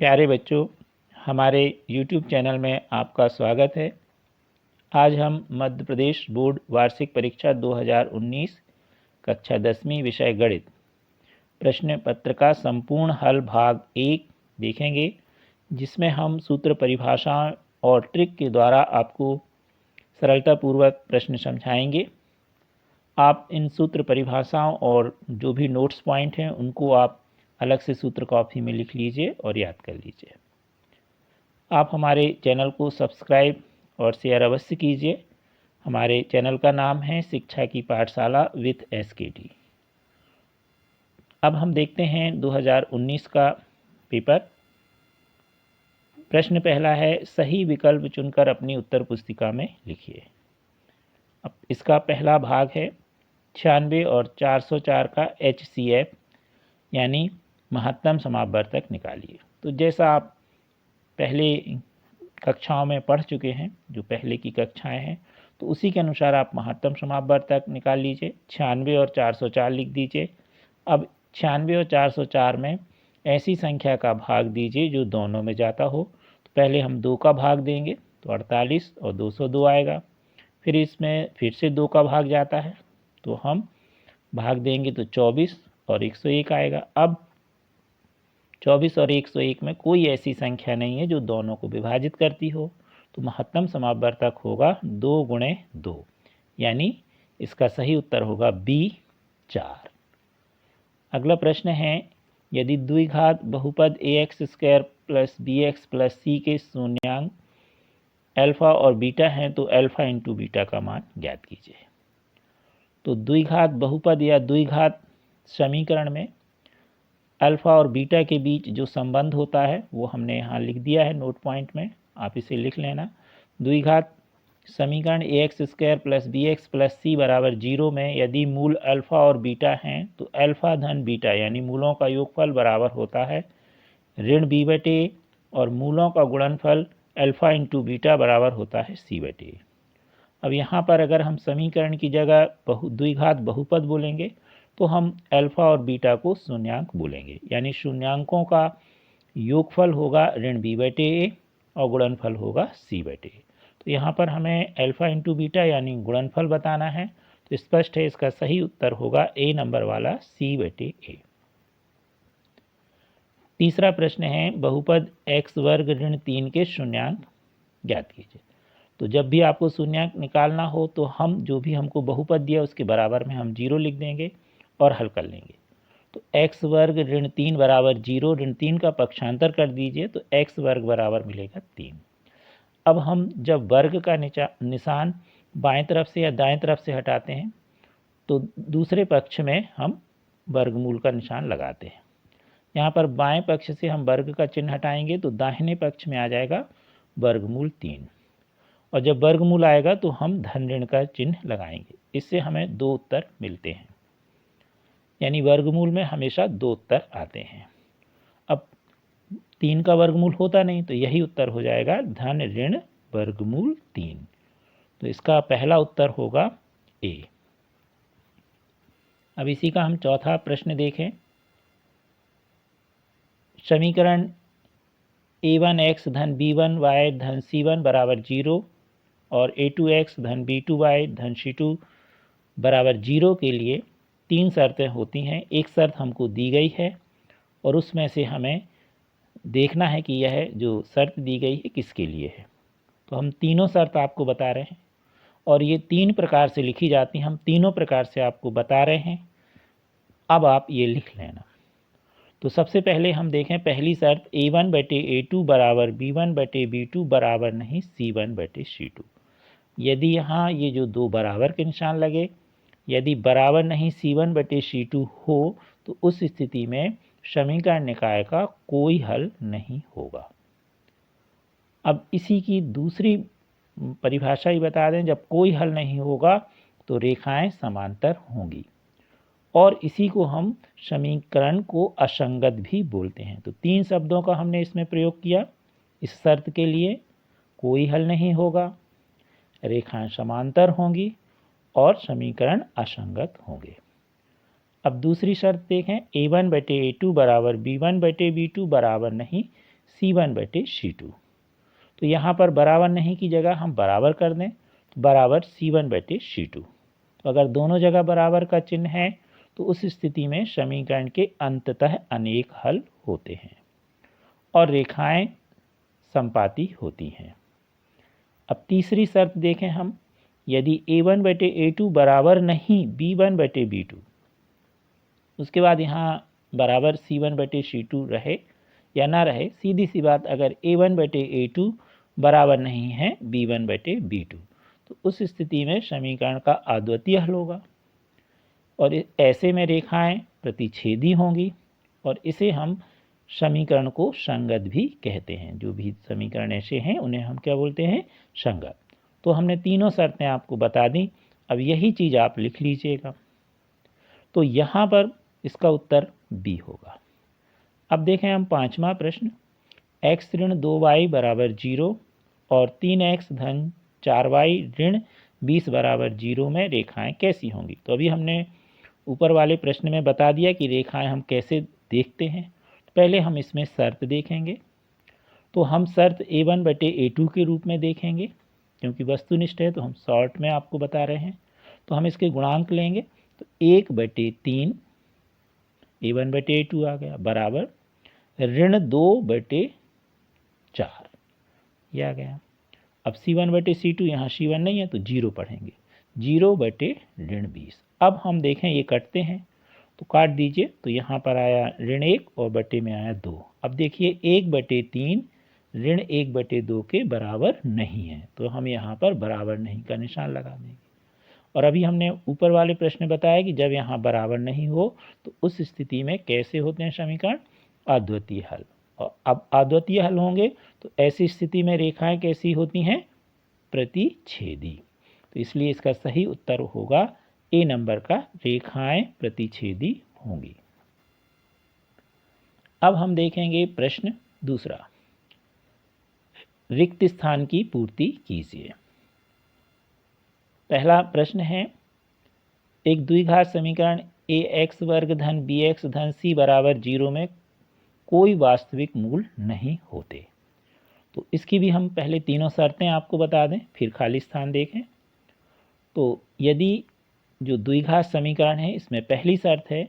प्यारे बच्चों, हमारे YouTube चैनल में आपका स्वागत है। आज हम मध्य प्रदेश बोर्ड वार्षिक परीक्षा 2019 कक्षा 10वीं विषय गणित प्रश्न पत्र का संपूर्ण हल भाग 1 देखेंगे, जिसमें हम सूत्र परिभाषाओं और ट्रिक के द्वारा आपको सरलतापूर्वक प्रश्न समझाएंगे। आप इन सूत्र परिभाषाओं और जो भी नोट्स पॉइंट हैं उनको आप अलग से सूत्र कॉपी में लिख लीजिए और याद कर लीजिए। आप हमारे चैनल को सब्सक्राइब और शेयर अवश्य कीजिए। हमारे चैनल का नाम है शिक्षा की पाठशाला विथ SKT। अब हम देखते हैं 2019 का पेपर। प्रश्न पहला है, सही विकल्प चुनकर अपनी उत्तर पुस्तिका में लिखिए। अब इसका पहला भाग है 96 और 404 का HCF यानी महत्तम समापवर्तक निकालिए। तो जैसा आप पहले कक्षाओं में पढ़ चुके हैं, जो पहले की कक्षाएं हैं, तो उसी के अनुसार आप महत्तम समापवर्तक निकाल लीजिए। 96 और 404 लिख दीजिए। अब 96 और 404 में ऐसी संख्या का भाग दीजिए जो दोनों में जाता हो। तो पहले हम 2 का भाग देंगे तो 48 और 202 आएगा। फिर इसमें फिर से 2 का भाग जाता है तो हम भाग देंगे तो 24 और 101 आएगा। अब 24 और 101 में कोई ऐसी संख्या नहीं है जो दोनों को विभाजित करती हो, तो महत्तम समापवर्तक होगा 2 गुणे 2, यानी इसका सही उत्तर होगा B 4। अगला प्रश्न है, यदि द्विघात बहुपद ax² plus bx plus c के शून्यांक अल्फा और बीटा हैं तो अल्फा इंटू बीटा का मान ज्ञात कीजिए। तो द्विघात बहुपद या द्विघात समीकरण में अल्फ़ा और बीटा के बीच जो संबंध होता है वो हमने यहाँ लिख दिया है नोट पॉइंट में, आप इसे लिख लेना। द्विघात समीकरण ax² plus bx plus c बराबर 0 में यदि मूल अल्फ़ा और बीटा हैं तो अल्फ़ा धन बीटा यानी मूलों का योगफल बराबर होता है ऋण b/a और मूलों का गुणनफल अल्फ़ा इंटू बीटा बराबर होता है c/a। अब यहाँ पर अगर हम समीकरण की जगह द्विघात बहुपद बोलेंगे तो हम अल्फ़ा और बीटा को शून्यांक बोलेंगे, यानी शून्यांकों का योगफल होगा ऋण b/a और गुणनफल होगा c/a। तो यहाँ पर हमें अल्फ़ा इंटू बीटा यानी गुणनफल बताना है, तो स्पष्ट है इसका सही उत्तर होगा A नंबर वाला c/a। तीसरा प्रश्न है, बहुपद x वर्ग ऋण 3 के शून्यांक ज्ञात कीजिए। तो जब भी आपको शून्यांक निकालना हो तो हम जो भी हमको बहुपद दिया उसके बराबर में हम 0 लिख देंगे और हल कर लेंगे। तो x वर्ग ऋण 3 बराबर 0, ऋण 3 का पक्षांतर कर दीजिए तो x वर्ग बराबर मिलेगा 3। अब हम जब वर्ग का निशान बाएं तरफ से या दाएं तरफ से हटाते हैं तो दूसरे पक्ष में हम वर्गमूल का निशान लगाते हैं। यहाँ पर बाएं पक्ष से हम वर्ग का चिन्ह हटाएंगे तो दाहिने पक्ष में आ जाएगा वर्गमूल 3, और जब वर्गमूल आएगा तो हम धन ऋण का चिन्ह लगाएंगे। इससे हमें 2 उत्तर मिलते हैं, यानी वर्गमूल में हमेशा 2 उत्तर आते हैं। अब 3 का वर्गमूल होता नहीं तो यही उत्तर हो जाएगा धन ऋण वर्गमूल 3। तो इसका पहला उत्तर होगा A। अब इसी का हम चौथा प्रश्न देखें। समीकरण a1x धन b1y धन c1 बराबर 0 और a2x धन b2y धन c2 बराबर 0 के लिए 3 शर्तें होती हैं। एक शर्त हमको दी गई है और उसमें से हमें देखना है कि यह जो शर्त दी गई है किसके लिए है। तो हम तीनों शर्त आपको बता रहे हैं और ये 3 प्रकार से लिखी जाती हैं। हम तीनों प्रकार से आपको बता रहे हैं, अब आप ये लिख लेना। तो सबसे पहले हम देखें पहली शर्त, a1/a2 बराबर b1/b2 बराबर नहीं c1/c2। यदि यहाँ ये जो 2 बराबर के निशान लगे, यदि बराबर नहीं c1/c2 हो तो उस स्थिति में समीकरण निकाय का कोई हल नहीं होगा। अब इसी की दूसरी परिभाषा ही बता दें, जब कोई हल नहीं होगा तो रेखाएं समांतर होंगी, और इसी को हम समीकरण को असंगत भी बोलते हैं। तो 3 शब्दों का हमने इसमें प्रयोग किया। इस शर्त के लिए कोई हल नहीं होगा, रेखाएं समांतर होंगी और समीकरण असंगत होंगे। अब दूसरी शर्त देखें, a1/a2 बराबर b1/b2 बराबर नहीं C1/C2। तो यहाँ पर बराबर नहीं की जगह हम बराबर कर दें, तो बराबर C1/C2। तो अगर दोनों जगह बराबर का चिन्ह है तो उस स्थिति में समीकरण के अंततः अनेक हल होते हैं और रेखाएं संपाती होती हैं। अब तीसरी शर्त देखें हम, यदि A1/A2 बराबर नहीं B1/B2, उसके बाद यहाँ बराबर C1/C2 रहे या ना रहे, सीधी सी बात, अगर A1/A2 बराबर नहीं है B1/B2 तो उस स्थिति में समीकरण का अद्वितीय हल होगा और ऐसे में रेखाएं प्रतिच्छेदी होंगी और इसे हम समीकरण को संगत भी कहते हैं। जो भी समीकरण ऐसे हैं उन्हें हम क्या बोलते हैं? संगत। तो हमने तीनों शर्तें आपको बता दी, अब यही चीज़ आप लिख लीजिएगा। तो यहाँ पर इसका उत्तर बी होगा। अब देखें हम पांचवा प्रश्न, x ऋण 2y बराबर 0 और 3x धन 4y ऋण 20 बराबर 0 में रेखाएं कैसी होंगी। तो अभी हमने ऊपर वाले प्रश्न में बता दिया कि रेखाएं हम कैसे देखते हैं। पहले हम इसमें शर्त देखेंगे। तो हम शर्त A1/A2 के रूप में देखेंगे, क्योंकि वस्तुनिष्ठ है तो हम शॉर्ट में आपको बता रहे हैं। तो हम इसके गुणांक लेंगे, तो 1/3 A1/A2 आ गया बराबर ऋण 2/4 ये आ गया। अब C1/C2, यहाँ C1 नहीं है तो 0 पढ़ेंगे, 0/20। अब हम देखें ये कटते हैं तो काट दीजिए, तो यहाँ पर आया ऋण 1 और बटे में आया 2। अब देखिए 1/3 ऋण 1/2 के बराबर नहीं है, तो हम यहाँ पर बराबर नहीं का निशान लगा देंगे। और अभी हमने ऊपर वाले प्रश्न बताया कि जब यहाँ बराबर नहीं हो तो उस स्थिति में कैसे होते हैं समीकरण? अद्वितीय हल। और अब अद्वितीय हल होंगे तो ऐसी स्थिति में रेखाएं कैसी होती हैं? प्रतिच्छेदी। तो इसलिए इसका सही उत्तर होगा ए नंबर का, रेखाएं प्रतिच्छेदी होंगी। अब हम देखेंगे प्रश्न दूसरा, रिक्त स्थान की पूर्ति कीजिए। पहला प्रश्न है, एक द्विघात समीकरण ax वर्ग धन bx धन c बराबर 0 में कोई वास्तविक मूल नहीं होते। तो इसकी भी हम पहले तीनों शर्तें आपको बता दें, फिर खाली स्थान देखें। तो यदि जो द्विघात समीकरण है इसमें पहली शर्त है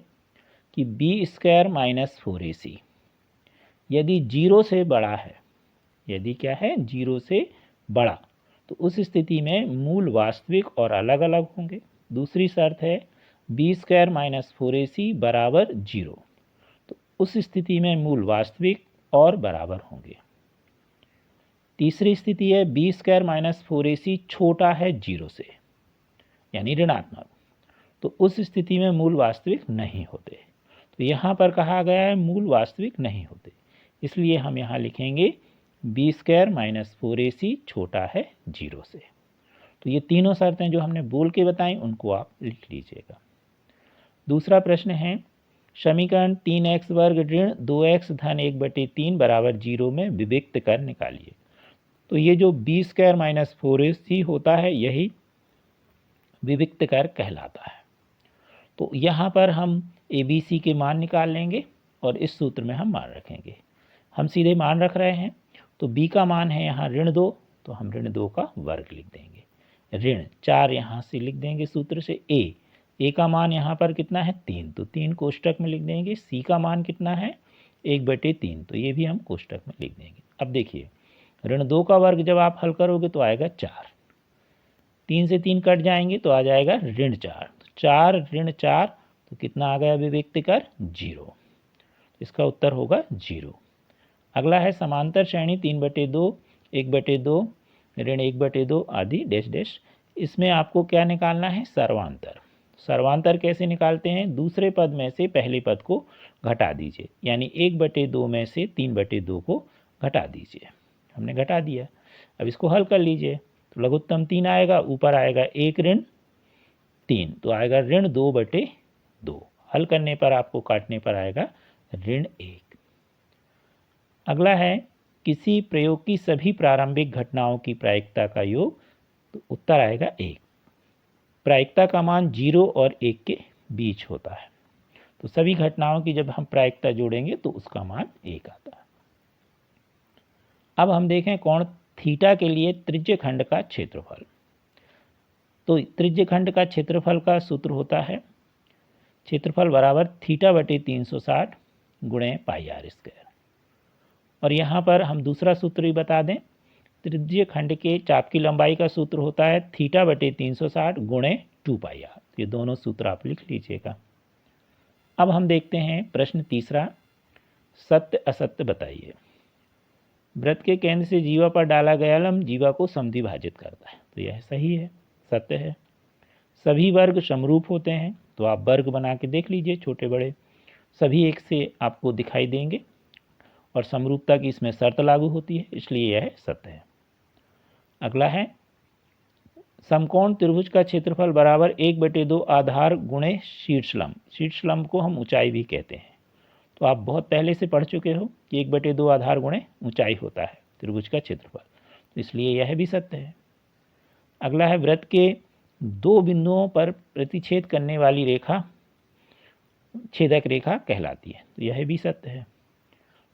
कि b² - 4ac यदि 0 से बड़ा है, यदि क्या है? 0 से बड़ा, तो उस स्थिति में मूल वास्तविक और अलग अलग होंगे। दूसरी शर्त है b² - 4ac बराबर 0, तो उस स्थिति में मूल वास्तविक और बराबर होंगे। तीसरी स्थिति है b² - 4ac छोटा है 0 से, यानी ऋणात्मक, तो उस स्थिति में मूल वास्तविक नहीं होते। तो यहाँ पर कहा गया है मूल वास्तविक नहीं होते, इसलिए हम यहाँ लिखेंगे b² - 4ac छोटा है 0 से। तो ये तीनों शर्तें जो हमने बोल के बताई उनको आप लिख लीजिएगा। दूसरा प्रश्न है, समीकरण 3x वर्ग ऋण 2x धन 1/3 बराबर 0 में विविक्त कर निकालिए। तो ये जो b² - 4ac होता है यही विविक्त कर कहलाता है। तो यहाँ पर हम ABC के मान निकाल लेंगे और इस सूत्र में हम मान रखेंगे। हम सीधे मान रख रहे हैं, तो b का मान है यहाँ ऋण 2, तो हम ऋण 2 का वर्ग लिख देंगे। ऋण 4 यहाँ से लिख देंगे सूत्र से। a का मान यहाँ पर कितना है? 3, तो 3 कोष्टक में लिख देंगे। c का मान कितना है? 1/3, तो ये भी हम कोष्टक में लिख देंगे। अब देखिए ऋण 2 का वर्ग जब आप हल करोगे तो आएगा 4, 3 से 3 कट जाएंगे तो आ जाएगा ऋण 4, 4 ऋण 4, तो कितना आ गया विविक्त कर? 0। इसका उत्तर होगा 0। अगला है समांतर श्रेणी 3/2, 1/2, ऋण 1/2 आदि डैश डैश। इसमें आपको क्या निकालना है? सर्वांतर। सर्वांतर कैसे निकालते हैं? दूसरे पद में से पहले पद को घटा दीजिए, यानी 1/2 में से 3/2 को घटा दीजिए। हमने घटा दिया। अब इसको हल कर लीजिए, तो लघुत्तम 3 आएगा, ऊपर आएगा 1 ऋण 3, तो आएगा ऋण 2/2। हल करने पर आपको काटने पर आएगा ऋण 1। अगला है, किसी प्रयोग की सभी प्रारंभिक घटनाओं की प्रायिकता का योग, तो उत्तर आएगा 1। प्रायिकता का मान 0 और 1 के बीच होता है, तो सभी घटनाओं की जब हम प्रायिकता जोड़ेंगे तो उसका मान 1 आता है। अब हम देखें कोण थीटा के लिए त्रिज्य खंड का क्षेत्रफल। तो त्रिज्य खंड का क्षेत्रफल का सूत्र होता है क्षेत्रफल बराबर थीटा बटे 360 गुणे पाई आर स्क्वायर। और यहाँ पर हम दूसरा सूत्र भी बता दें, त्रिज्य खंड के चाप की लंबाई का सूत्र होता है थीटा बटे 360 गुणे 2 पाई आर। ये दोनों सूत्र आप लिख लीजिएगा। अब हम देखते हैं प्रश्न तीसरा, सत्य असत्य बताइए। वृत्त के केंद्र से जीवा पर डाला गया लंब जीवा को समद्विभाजित करता है, तो यह सही है, सत्य है। सभी वर्ग समरूप होते हैं, तो आप वर्ग बना के देख लीजिए, छोटे बड़े सभी एक से आपको दिखाई देंगे और समरूपता की इसमें शर्त लागू होती है, इसलिए यह सत्य है। अगला है समकोण त्रिभुज का क्षेत्रफल बराबर 1/2 आधार गुणे शीर्षलंब। शीर्षलंब को हम ऊंचाई भी कहते हैं, तो आप बहुत पहले से पढ़ चुके हो कि 1/2 आधार गुणे ऊंचाई होता है त्रिभुज का क्षेत्रफल, तो इसलिए यह भी सत्य है। अगला है वृत्त के दो बिंदुओं पर प्रतिच्छेद करने वाली रेखा छेदक रेखा कहलाती है, तो यह भी सत्य है।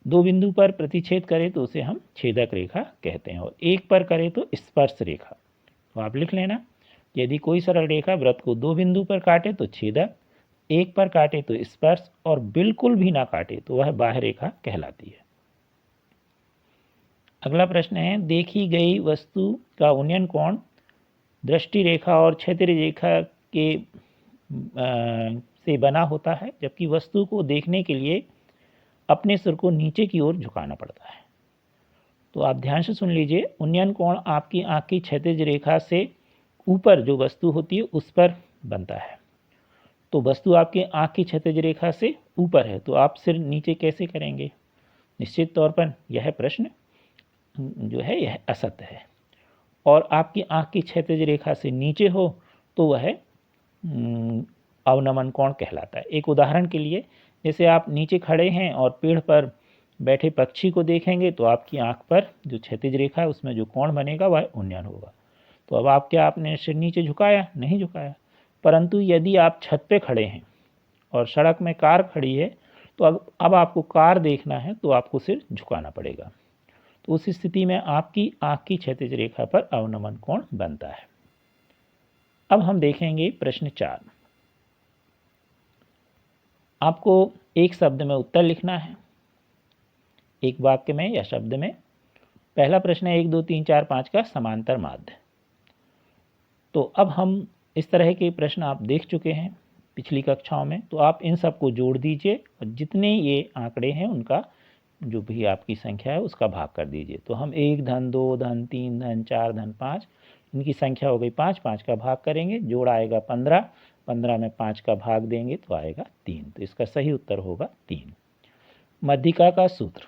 दो बिंदु पर प्रतिच्छेद करें तो उसे हम छेदक रेखा कहते हैं, और एक पर करें तो स्पर्श रेखा। तो आप लिख लेना, यदि कोई सरल रेखा वृत्त को दो बिंदु पर काटे तो छेदक, एक पर काटे तो स्पर्श, और बिल्कुल भी ना काटे तो वह बाह्य रेखा कहलाती है। अगला प्रश्न है देखी गई वस्तु का उन्नयन कोण दृष्टि रेखा और क्षैतिज रेखा के से बना होता है, जबकि वस्तु को देखने के लिए अपने सिर को नीचे की ओर झुकाना पड़ता है। तो आप ध्यान से सुन लीजिए, उन्नयन कोण आपकी आंख की क्षैतिज रेखा से ऊपर जो वस्तु होती है उस पर बनता है। तो वस्तु आपके आंख की क्षैतिज रेखा से ऊपर है, तो आप सिर नीचे कैसे करेंगे? निश्चित तौर पर यह प्रश्न जो है यह असत्य है। और आपकी आंख की क्षैतिज रेखा से नीचे हो तो वह अवनमन कोण कहलाता है। एक उदाहरण के लिए, जैसे आप नीचे खड़े हैं और पेड़ पर बैठे पक्षी को देखेंगे तो आपकी आंख पर जो क्षैतिज रेखा है उसमें जो कोण बनेगा वह उन्नयन होगा। तो अब आप क्या आपने सिर नीचे झुकाया? नहीं झुकाया। परंतु यदि आप छत पे खड़े हैं और सड़क में कार खड़ी है तो अब आपको कार देखना है तो आपको सिर झुकाना पड़ेगा। तो उस स्थिति में आपकी आंख की क्षैतिज रेखा पर अवनमन कोण बनता है। अब हम देखेंगे प्रश्न 4। आपको एक शब्द में उत्तर लिखना है, एक वाक्य में या शब्द में। पहला प्रश्न है 1 2 3 4 5 का समांतर माध्य। तो अब हम इस तरह के प्रश्न आप देख चुके हैं पिछली कक्षाओं में, तो आप इन सब को जोड़ दीजिए और जितने ये आंकड़े हैं उनका जो भी आपकी संख्या है उसका भाग कर दीजिए। तो हम 1 धन 2 धन 3 धन 4 धन 5, इनकी संख्या हो गई 5, 5 का भाग करेंगे, जोड़ आएगा 15, 15 में 5 का भाग देंगे तो आएगा 3। तो इसका सही उत्तर होगा 3। मध्यिका का सूत्र।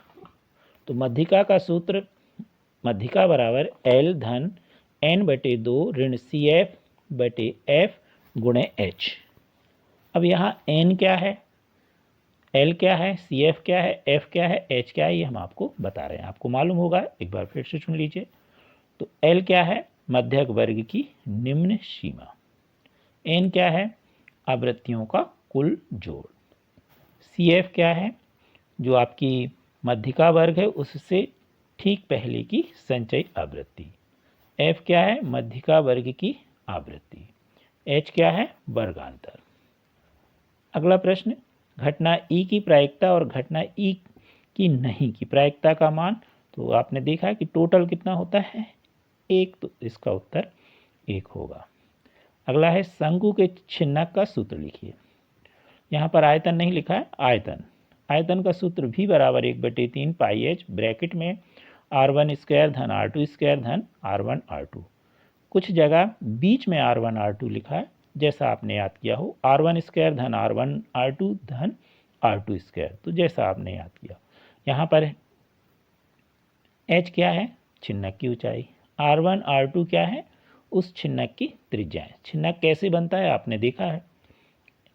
तो मध्यिका का सूत्र, मध्यिका बराबर L धन n/2 ऋण CF बटे F गुणे H। अब यहाँ n क्या है, L क्या है, CF क्या है, F क्या है, H क्या है, ये हम आपको बता रहे हैं, आपको मालूम होगा, एक बार फिर से सुन लीजिए। तो L क्या है, मध्यक वर्ग की निम्न सीमा। n क्या है, आवृत्तियों का कुल जोड़। CF क्या है, जो आपकी मध्यिका वर्ग है उससे ठीक पहले की संचयी आवृत्ति। F क्या है, मध्यिका वर्ग की आवृत्ति। H क्या है, वर्गांतर। अगला प्रश्न, घटना E की प्रायिकता और घटना E की नहीं की प्रायिकता का मान। तो आपने देखा कि टोटल कितना होता है 1, तो इसका उत्तर 1 होगा। अगला है शंकु के छिन्नक का सूत्र लिखिए। यहाँ पर आयतन नहीं लिखा है, आयतन। आयतन का सूत्र भी बराबर 1/3 पाई h ब्रैकेट में r1 स्क्वायर धन r2 स्क्वायर धन r1 r2। कुछ जगह बीच में r1 r2 लिखा है, जैसा आपने याद किया हो, r1 स्क्वायर धन r1 r2 धन r2 स्क्वायर, तो जैसा आपने याद किया। यहाँ पर h क्या है, छिन्नक की ऊंचाई, r1 r2 क्या है, उस छिन्नक की त्रिज्या है। छिन्नक कैसे बनता है आपने देखा है,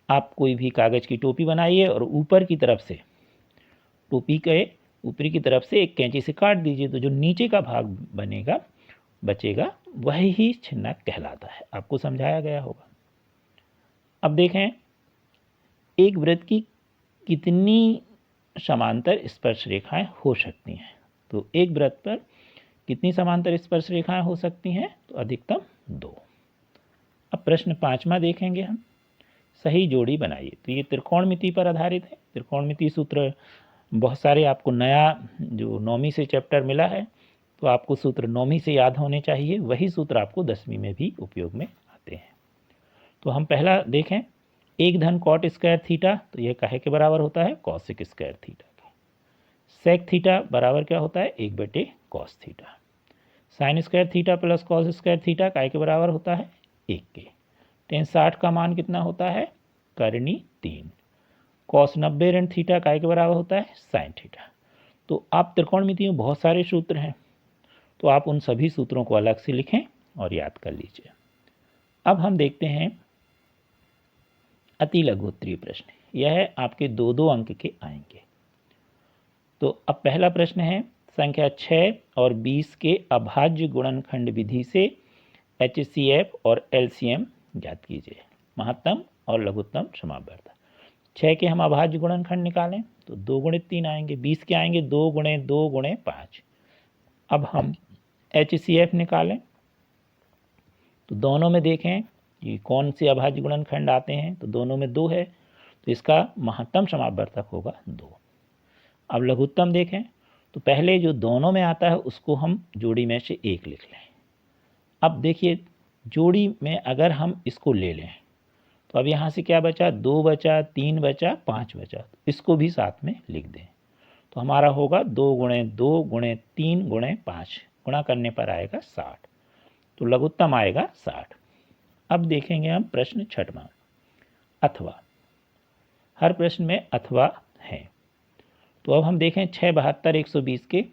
आप कोई भी कागज की टोपी बनाइए और ऊपर की तरफ से, टोपी के ऊपरी की तरफ से एक कैंची से काट दीजिए, तो जो नीचे का भाग बनेगा बचेगा वही ही छिन्नक कहलाता है। आपको समझाया गया होगा। अब देखें एक वृत्त की कितनी समांतर स्पर्श रेखाएं हो सकती हैं। तो एक वृत्त पर कितनी समांतर स्पर्श रेखाएं हो सकती हैं? तो अधिकतम 2। अब प्रश्न 5वां देखेंगे हम। सही जोड़ी बनाइए। तो ये त्रिकोणमिति पर आधारित है। त्रिकोणमिति सूत्र बहुत सारे आपको नया जो 9वीं से चैप्टर मिला है, तो आपको सूत्र 9वीं से याद होने चाहिए। वही सूत्र आपको 10वीं में भी उपयोग में आते हैं। तो हम पहला देखें, एक धन कॉट स्क्वायर थीटा, तो यह काहे के बराबर होता है? कॉसिक स्क्वायर थीटा के। सेक थीटा बराबर क्या होता है? 1/कॉस theta. Sine square theta plus cos square theta काहे के बराबर होता है? 1 के। टेन 60 का मान कितना होता है? करनी 3। कॉस 90 ऋण थीटा काहे के बराबर होता है? Sine theta. तो आप त्रिकोणमिति में बहुत सारे सूत्र हैं, तो आप उन सभी सूत्रों को अलग से लिखें और याद कर लीजिए। अब हम देखते हैं अति लघु उत्तरीय प्रश्न। यह आपके 2-2 अंक के आएंगे। तो अब पहला प्रश्न है, संख्या 6 और 20 के अभाज्य गुणनखंड विधि से HCF और LCM ज्ञात कीजिए। महत्तम और लघुत्तम समावर्त। 6 के हम अभाज्य गुणनखंड निकालें तो 2 × 3 आएंगे। 20 के आएंगे 2 × 2 × 5। अब हम HCF निकालें तो दोनों में देखें कि कौन से अभाज्य गुणनखंड आते हैं, तो दोनों में 2 है, तो इसका महत्तम समावर्तक होगा 2। अब लघुत्तम देखें तो पहले जो दोनों में आता है उसको हम जोड़ी में से 1 लिख लें। अब देखिए जोड़ी में अगर हम इसको ले लें तो अब यहाँ से क्या बचा? 2 बचा, 3 बचा, 5 बचा, इसको भी साथ में लिख दें। तो हमारा होगा 2 × 2 × 3 × 5, गुणा करने पर आएगा 60। तो लघुत्तम आएगा 60। अब देखेंगे हम प्रश्न 6वां, अथवा। हर प्रश्न में अथवा है। तो अब हम देखें 6, 72, 120 के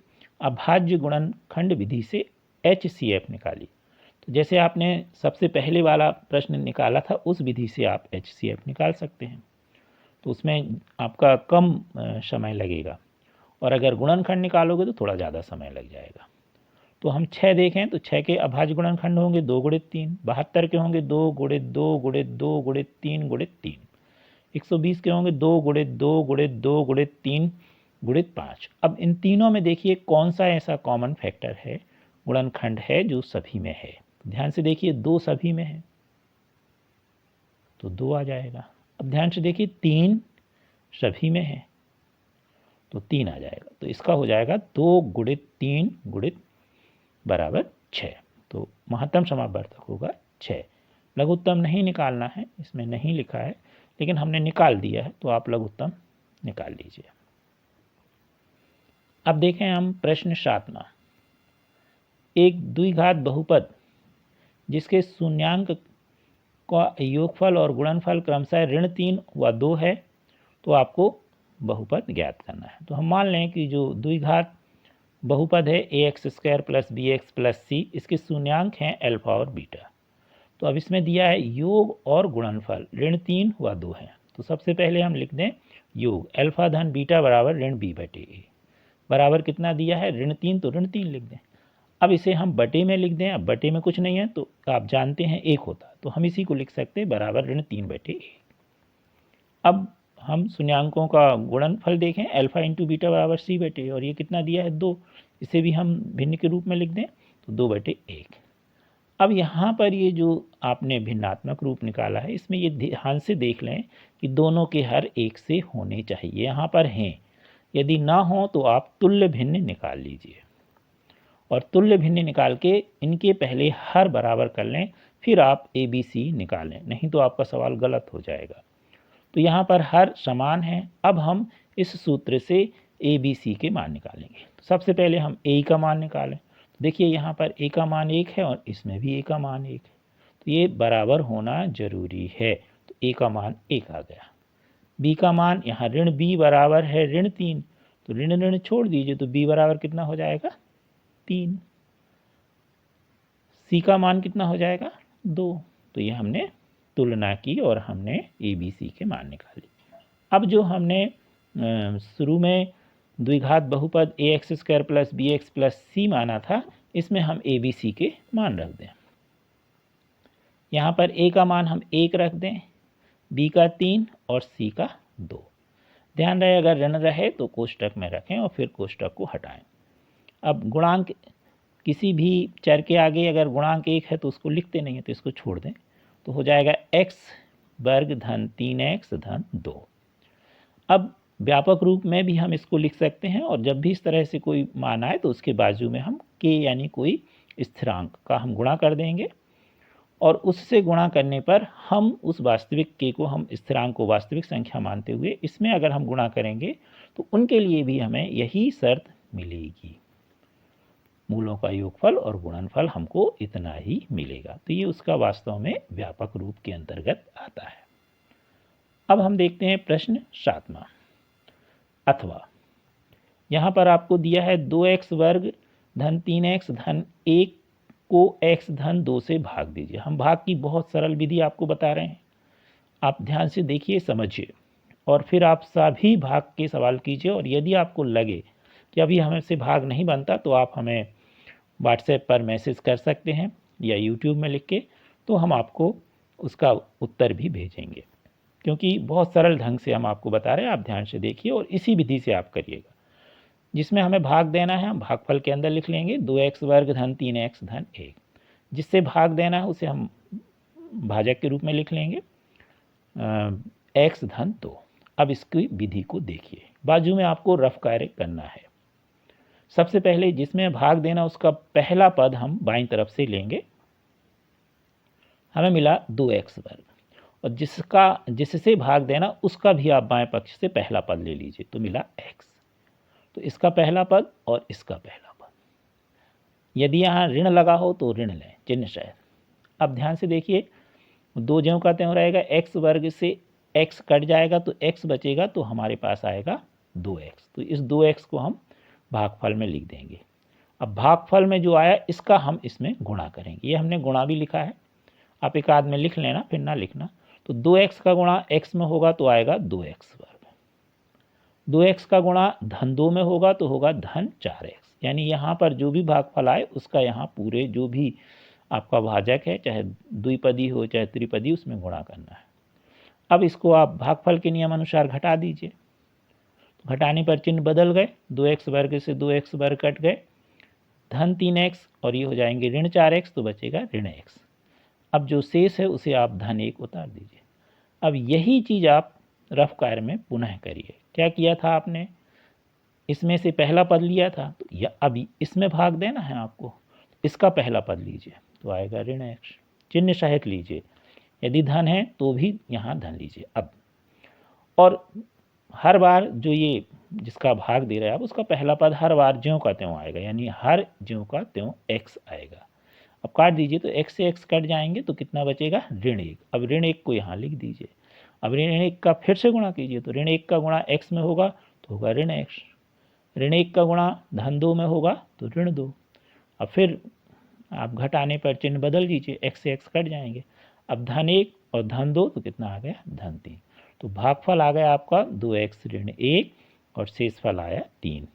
अभाज्य गुणनखंड विधि से HCF निकालिए। तो जैसे आपने सबसे पहले वाला प्रश्न निकाला था उस विधि से आप HCF निकाल सकते हैं, तो उसमें आपका कम समय लगेगा, और अगर गुणनखंड निकालोगे तो थोड़ा ज़्यादा समय लग जाएगा। तो हम 6 देखें तो 6 के अभाज्य गुणनखंड होंगे 2 × 3। 72 के होंगे 2 × 2 × 2 × 3 × 3। 120 के होंगे 2 × 2 × 2 × 3 × 5। अब इन तीनों में देखिए कौन सा ऐसा कॉमन फैक्टर है, गुणनखंड है जो सभी में है। ध्यान से देखिए 2 सभी में है तो 2 आ जाएगा। अब ध्यान से देखिए 3 सभी में है तो 3 आ जाएगा। तो इसका हो जाएगा 2 × 3 × बराबर 6। तो महत्तम समावर्तक होगा 6। लघुत्तम नहीं निकालना है, इसमें नहीं लिखा है, लेकिन हमने निकाल दिया है, तो आप लघुत्तम निकाल लीजिए। अब देखें हम प्रश्न 7वां। एक द्विघात बहुपद जिसके शून्यांक का योगफल और गुणनफल क्रमशः ऋण 3 व 2 है, तो आपको बहुपद ज्ञात करना है। तो हम मान लें कि जो द्विघात बहुपद है ax² + bx + c, इसके शून्यांक हैं अल्फा और बीटा। तो अब इसमें दिया है योग और गुणनफल ऋण 3 व 2 है। तो सबसे पहले हम लिख दें योग अल्फा धन बीटा बराबर ऋण b/a, बराबर कितना दिया है? ऋण 3, तो ऋण 3 लिख दें। अब इसे हम बटे में लिख दें। अब बटे में कुछ नहीं है तो आप जानते हैं 1 होता है, तो हम इसी को लिख सकते हैं बराबर ऋण 3/1। अब हम शून्यांकों का गुणनफल देखें, अल्फा × बीटा बराबर c/a, और ये कितना दिया है? 2। इसे भी हम भिन्न के रूप में लिख दें तो 2/1। अब यहाँ पर ये जो आपने भिन्नात्मक रूप निकाला है, इसमें ये ध्यान से देख लें कि दोनों के हर एक से होने चाहिए। यहाँ पर हैं, यदि ना हो तो आप तुल्य भिन्न निकाल लीजिए, और तुल्य भिन्न निकाल के इनके पहले हर बराबर कर लें, फिर आप ABC निकालें, नहीं तो आपका सवाल गलत हो जाएगा। तो यहाँ पर हर समान है। अब हम इस सूत्र से ABC के मान निकालेंगे। तो सबसे पहले हम A का मान निकालें। तो देखिए यहाँ पर A का मान 1 है और इसमें भी A का मान 1 है, तो ये बराबर होना जरूरी है। तो A का मान 1 आ गया। B का मान, यहाँ ऋण B बराबर है ऋण 3, तो ऋण ऋण छोड़ दीजिए, तो B बराबर कितना हो जाएगा? 3। C का मान कितना हो जाएगा? 2। तो ये हमने तुलना की और हमने ABC के मान निकाले। अब जो हमने शुरू में द्विघात बहुपद ax² + bx + c माना था, इसमें हम ABC के मान रख दें। यहाँ पर A का मान हम 1 रख दें, B का 3 और C का 2। ध्यान रहे अगर ऋण रहे तो कोष्टक में रखें और फिर कोष्टक को हटाएं। अब गुणांक किसी भी चर के आगे अगर गुणांक 1 है तो उसको लिखते नहीं है, तो इसको छोड़ दें, तो हो जाएगा x वर्ग धन 3x धन 2। अब व्यापक रूप में भी हम इसको लिख सकते हैं, और जब भी इस तरह से कोई मान आए तो उसके बाजू में हम k यानी कोई स्थिरांक का हम गुणा कर देंगे, और उससे गुणा करने पर हम उस वास्तविक k को, हम स्थिरांक को वास्तविक संख्या मानते हुए इसमें अगर हम गुणा करेंगे तो उनके लिए भी हमें यही शर्त मिलेगी, मूलों का योगफल और गुणनफल हमको इतना ही मिलेगा। तो ये उसका वास्तव में व्यापक रूप के अंतर्गत आता है। अब हम देखते हैं प्रश्न 7वां। अथवा यहाँ पर आपको दिया है 2x वर्ग धन 3x धन 1 को x धन 2 से भाग दीजिए। हम भाग की बहुत सरल विधि आपको बता रहे हैं, आप ध्यान से देखिए, समझिए, और फिर आप सभी भाग के सवाल कीजिए। और यदि आपको लगे कि अभी हमसे भाग नहीं बनता तो आप हमें व्हाट्सएप पर मैसेज कर सकते हैं या यूट्यूब में लिख के, तो हम आपको उसका उत्तर भी भेजेंगे, क्योंकि बहुत सरल ढंग से हम आपको बता रहे हैं। आप ध्यान से देखिए और इसी विधि से आप करिएगा। जिसमें हमें भाग देना है हम भागफल के अंदर लिख लेंगे 2x वर्ग धन 3x धन 1। जिससे भाग देना है उसे हम भाजक के रूप में लिख लेंगे x धन 2। अब इसकी विधि को देखिए, बाजू में आपको रफ कार्य करना है। सबसे पहले जिसमें भाग देना उसका पहला पद हम बाईं तरफ से लेंगे, हमें मिला 2x वर्ग, और जिससे भाग देना उसका भी आप बाएं पक्ष से पहला पद ले लीजिए, तो मिला x। तो इसका पहला पद और इसका पहला पद, यदि यहाँ ऋण लगा हो तो ऋण लें, चिन्ह सहित। अब ध्यान से देखिए, दो ज्यों का त्यों रहेगा, x वर्ग से x कट जाएगा तो x बचेगा, तो हमारे पास आएगा 2x। तो इस 2x को हम भागफल में लिख देंगे। अब भागफल में जो आया इसका हम इसमें गुणा करेंगे, ये हमने गुणा भी लिखा है, आप एक आध में लिख लेना फिर ना लिखना। तो 2x का गुणा x में होगा तो आएगा 2x वर्ग, 2x का गुणा धन 2 में होगा तो होगा धन 4x। यानी यहाँ पर जो भी भागफल आए उसका यहाँ पूरे जो भी आपका भाजक है, चाहे द्विपदी हो चाहे त्रिपदी, उसमें गुणा करना है। अब इसको आप भागफल के नियम अनुसार घटा दीजिए, घटाने पर चिन्ह बदल गए, 2x वर्ग से 2x वर्ग कट गए, धन 3x और ये हो जाएंगे ऋण 4x, तो बचेगा ऋण x। अब जो शेष है उसे आप धन 1 उतार दीजिए। अब यही चीज़ आप रफ कार्य में पुनः करिए। क्या किया था आपने, इसमें से पहला पद लिया था, तो या अभी इसमें भाग देना है आपको, इसका पहला पद लीजिए तो आएगा ऋण x, चिन्ह सहित लीजिए, यदि धन है तो भी यहाँ धन लीजिए। अब और हर बार जो ये जिसका भाग दे रहा है आप, उसका पहला पद हर बार ज्यों का त्यों आएगा, यानी हर ज्यों का त्यों x आएगा। अब काट दीजिए तो x से x कट जाएंगे तो कितना बचेगा, ऋण 1। अब ऋण 1 को यहाँ लिख दीजिए। अब ऋण 1 का फिर से गुणा कीजिए, तो ऋण 1 का गुणा x में होगा तो होगा ऋण x, ऋण 1 का गुणा धन 2 में होगा तो ऋण 2। अब फिर आप घटाने पर चिन्ह बदल दीजिए, x से x कट जाएंगे। अब धन 1 और धन 2 तो कितना आ गया, धन 3। तो भागफल आ गया आपका 2x ऋण 1 और शेषफल आया 3।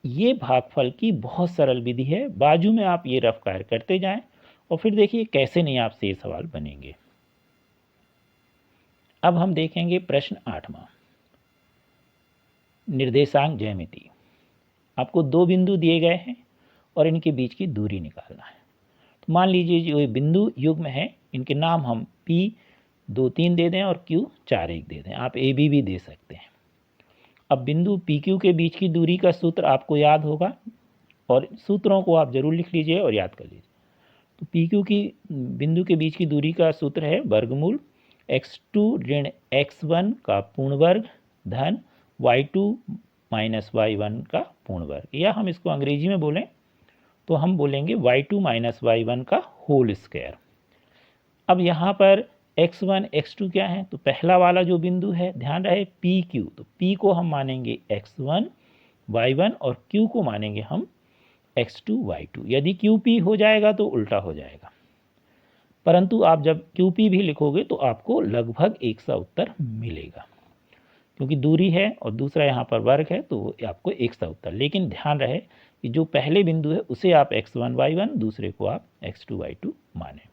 ये भागफल की बहुत सरल विधि है, बाजू में आप ये रफ कार्य करते जाएं और फिर देखिए कैसे नहीं आपसे ये सवाल बनेंगे। अब हम देखेंगे प्रश्न 8वां, निर्देशांक ज्यामिति। आपको दो बिंदु दिए गए हैं और इनके बीच की दूरी निकालना है। तो मान लीजिए जो ये बिंदु युग्म है, इनके नाम हम P23 दे दें और Q41 दे दें, आप AB भी दे सकते हैं। अब बिंदु PQ के बीच की दूरी का सूत्र आपको याद होगा, और सूत्रों को आप जरूर लिख लीजिए और याद कर लीजिए। तो PQ की बिंदु के बीच की दूरी का सूत्र है वर्गमूल x2 ऋण x1 का पूर्ण वर्ग धन y2 माइनस y1 का पूर्ण वर्ग, या हम इसको अंग्रेजी में बोलें तो हम बोलेंगे y2 माइनस y1 का होल स्क्वायर। अब यहाँ पर x1 x2 क्या है, तो पहला वाला जो बिंदु है ध्यान रहे PQ, तो P को हम मानेंगे x1 y1 और Q को मानेंगे हम x2 y2। यदि QP हो जाएगा तो उल्टा हो जाएगा, परंतु आप जब QP भी लिखोगे तो आपको लगभग एक सा उत्तर मिलेगा, क्योंकि दूरी है और दूसरा यहाँ पर वर्ग है तो आपको एक सा उत्तर। लेकिन ध्यान रहे कि जो पहले बिंदु है उसे आप x1 y1, दूसरे को आप x2 y2 माने।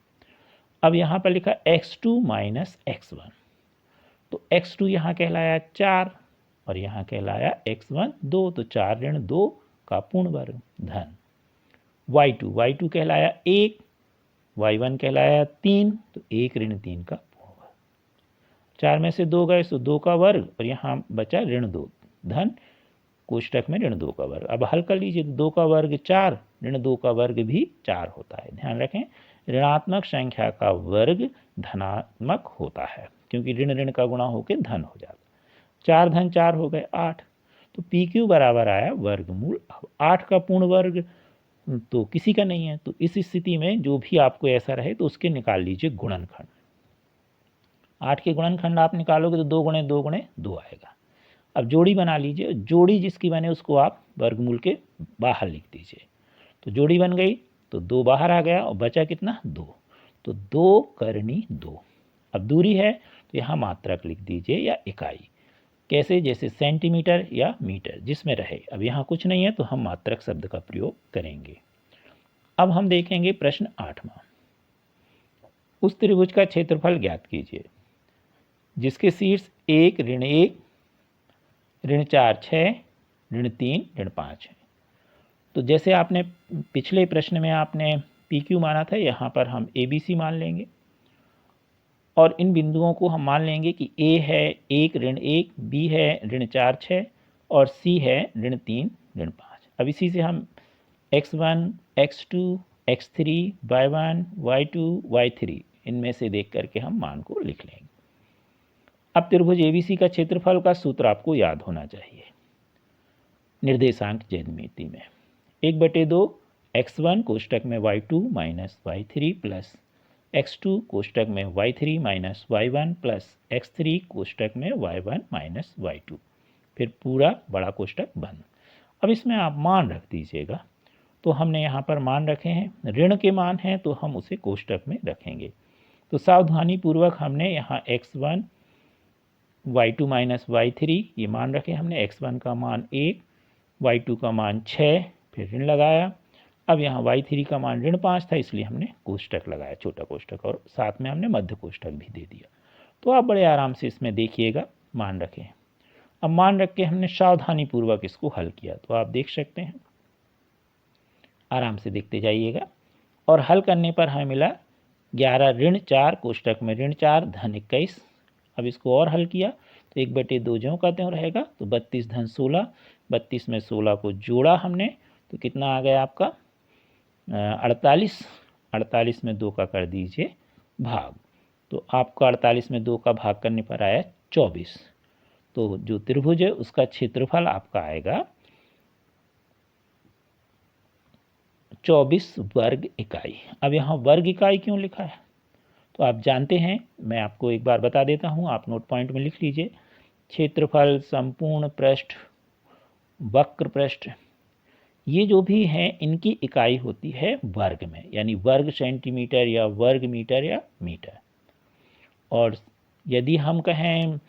अब यहाँ पर लिखा x2 माइनस x1, तो x2 यहाँ कहलाया 4 और यहाँ कहलाया x1 2, तो 4 ऋण 2 का पूर्ण वर्ग धन y2 कहलाया 1, y1 कहलाया 3, तो 1 ऋण 3 का पूर्ण वर्ग। 4 में से 2 गए तो 2 का वर्ग और यहाँ बचा ऋण 2 धन कोष्टक में ऋण 2 का वर्ग। अब हल कर लीजिए, 2 का वर्ग 4, ऋण 2 का वर्ग भी 4 होता है। ध्यान रखें, ऋणात्मक संख्या का वर्ग धनात्मक होता है, क्योंकि ऋण ऋण का गुणा होकर धन हो जाता। 4 धन 4 हो गए 8, तो PQ बराबर आया वर्गमूल। अब 8 का पूर्ण वर्ग तो किसी का नहीं है, तो इस स्थिति में जो भी आपको ऐसा रहे तो उसके निकाल लीजिए गुणनखंड। 8 के गुणनखंड आप निकालोगे तो 2 गुणे 2 गुणे 2 आएगा। अब जोड़ी बना लीजिए, जोड़ी जिसकी बने उसको आप वर्गमूल के बाहर लिख दीजिए। तो जोड़ी बन गई तो 2 बाहर आ गया और बचा कितना 2, तो 2 करनी 2। अब दूरी है तो यहाँ मात्रक लिख दीजिए या इकाई, कैसे, जैसे सेंटीमीटर या मीटर जिसमें रहे। अब यहाँ कुछ नहीं है तो हम मात्रक शब्द का प्रयोग करेंगे। अब हम देखेंगे प्रश्न 8वां। उस त्रिभुज का क्षेत्रफल ज्ञात कीजिए जिसके शीर्ष 1 ऋण 1 ऋण 4 6 ऋण 3 ऋण 5 है। तो जैसे आपने पिछले प्रश्न में आपने PQ माना था, यहाँ पर हम ABC मान लेंगे और इन बिंदुओं को हम मान लेंगे कि A है 1 ऋण 1, B है ऋण 4 6 और C है ऋण 3 ऋण 5। अब इसी से हम x1 x2 x3 y1 y2 y3 इनमें से देख करके हम मान को लिख लेंगे। अब त्रिभुज ABC का क्षेत्रफल का सूत्र आपको याद होना चाहिए निर्देशांक ज्यामिति में। 1/2 x1 कोष्टक में y2 minus y3 plus x2 कोष्टक में y3 minus y1 plus x3 कोष्टक में y1 माइनस y2, फिर पूरा बड़ा कोष्टक बंद। अब इसमें आप मान रख दीजिएगा। तो हमने यहाँ पर मान रखे हैं, ऋण के मान हैं तो हम उसे कोष्टक में रखेंगे। तो सावधानी पूर्वक हमने यहाँ x1 y2 माइनस y3 ये मान रखे हमने। x1 का मान 1, y2 का मान 6, फिर ऋण लगाया। अब यहाँ y3 का मान ऋण 5 था, इसलिए हमने कोष्टक लगाया, छोटा कोष्टक, और साथ में हमने मध्य कोष्टक भी दे दिया। तो आप बड़े आराम से इसमें देखिएगा, मान रखें। अब मान रख के हमने सावधानी पूर्वक इसको हल किया, तो आप देख सकते हैं, आराम से देखते जाइएगा। और हल करने पर हमें मिला 11 ऋण 4 कोष्टक में ऋण 4 धन 21। अब इसको और हल किया तो 1/2 ज्यों का त्यों रहेगा, तो 32 धन 16, 32 में 16 को जोड़ा हमने तो कितना आ गया आपका 48। 48 में 2 का कर दीजिए भाग, तो आपका 48 में 2 का भाग करने पर आया 24। तो जो त्रिभुज है उसका क्षेत्रफल आपका आएगा 24 वर्ग इकाई। अब यहाँ वर्ग इकाई क्यों लिखा है तो आप जानते हैं, मैं आपको एक बार बता देता हूँ, आप नोट पॉइंट में लिख लीजिए। क्षेत्रफल, संपूर्ण पृष्ठ, वक्र पृष्ठ, ये जो भी हैं इनकी इकाई होती है वर्ग में, यानी वर्ग सेंटीमीटर या वर्ग मीटर या मीटर। और यदि हम कहें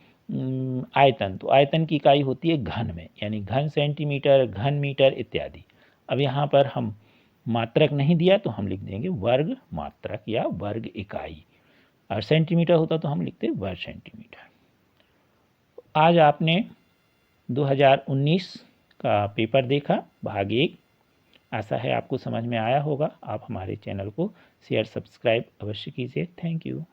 आयतन, तो आयतन की इकाई होती है घन में, यानी घन सेंटीमीटर, घन मीटर इत्यादि। अब यहाँ पर हम मात्रक नहीं दिया तो हम लिख देंगे वर्ग मात्रक या वर्ग इकाई, और सेंटीमीटर होता तो हम लिखते वर्ग सेंटीमीटर। आज आपने 2019 का पेपर देखा, भाग 1। आशा है आपको समझ में आया होगा। आप हमारे चैनल को शेयर सब्सक्राइब अवश्य कीजिए। Thank you.